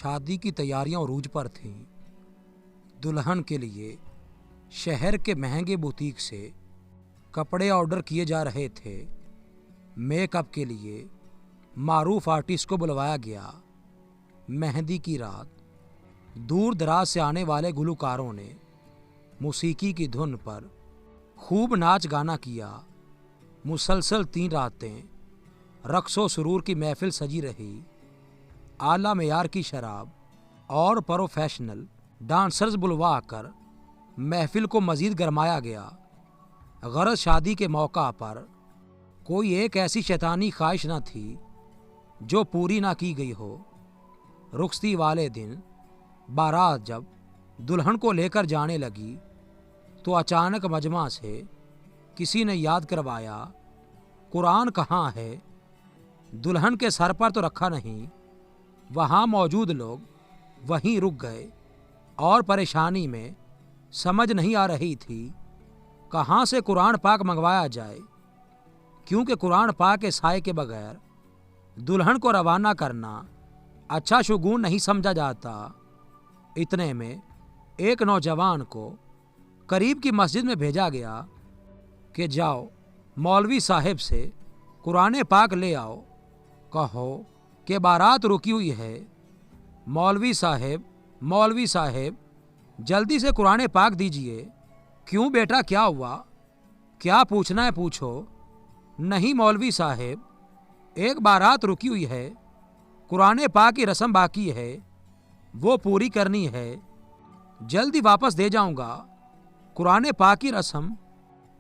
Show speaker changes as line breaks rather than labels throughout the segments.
शादी की तैयारियां अरूज पर थीं। दुल्हन के लिए शहर के महंगे बुटीक से कपड़े ऑर्डर किए जा रहे थे। मेकअप के लिए मारूफ आर्टिस्ट को बुलवाया गया। मेहंदी की रात दूर दराज से आने वाले गुलकारों ने मौसीकी की धुन पर खूब नाच गाना किया। मुसलसल 3 रातें रक्सो सुरूर की महफिल सजी रही। आला मेयार की शराब और प्रोफेशनल डांसर्स बुलवा कर महफिल को मज़ीद गरमाया गया। गरज शादी के मौका पर कोई एक ऐसी शैतानी ख्वाहिश न थी जो पूरी ना की गई हो। रुखसती वाले दिन बारात जब दुल्हन को लेकर जाने लगी तो अचानक मजमा से किसी ने याद करवाया, कुरान कहाँ है? दुल्हन के सर पर तो रखा नहीं। वहाँ मौजूद लोग वहीं रुक गए और परेशानी में समझ नहीं आ रही थी कहाँ से कुरान पाक मंगवाया जाए, क्योंकि कुरान पाक के साए के बगैर दुल्हन को रवाना करना अच्छा शुगुन नहीं समझा जाता। इतने में एक नौजवान को करीब की मस्जिद में भेजा गया कि जाओ मौलवी साहब से कुरान पाक ले आओ, कहो कि बारात रुकी हुई है। मौलवी साहब जल्दी से कुरान पाक दीजिए। क्यों बेटा, क्या हुआ? क्या पूछना है पूछो। नहीं मौलवी साहब, एक बारात रुकी हुई है, कुरान पाक की रस्म बाकी है, वो पूरी करनी है। जल्दी वापस दे जाऊंगा। कुरान पाक की रस्म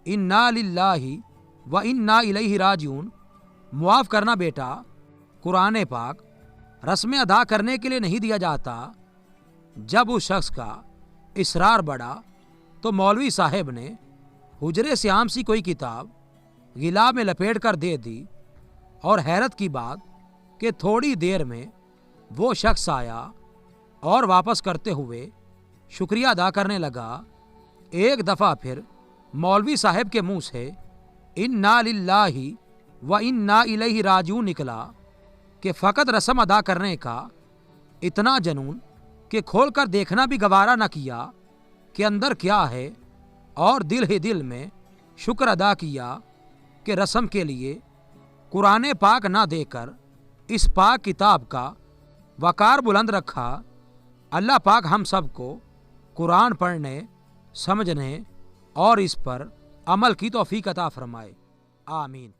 इन्ना लिल्लाहि व इन्ना इलैहि राजिऊन। मुआफ़ करना बेटा, कुरान पाक रस्में अदा करने के लिए नहीं दिया जाता। जब उस शख्स का इसरार बढ़ा तो मौलवी साहब ने हुजरे श्याम सी कोई किताब गिलाब में लपेट कर दे दी और हैरत की बात कि थोड़ी देर में वो शख्स आया और वापस करते हुए शुक्रिया अदा करने लगा। एक दफ़ा फिर मौलवी साहब के मुंह से इन्ना लिल्लाहि व इन्ना इलैहि राजिऊन निकला कि फ़कत रस्म अदा करने का इतना जनून कि खोल कर देखना भी गवारा न किया कि अंदर क्या है, और दिल ही दिल में शुक्र अदा किया कि रस्म के लिए कुरान पाक ना देकर इस पाक किताब का वकार बुलंद रखा। अल्लाह पाक हम सबको कुरान पढ़ने, समझने और इस पर अमल की तौफीक अता फरमाए। आमीन।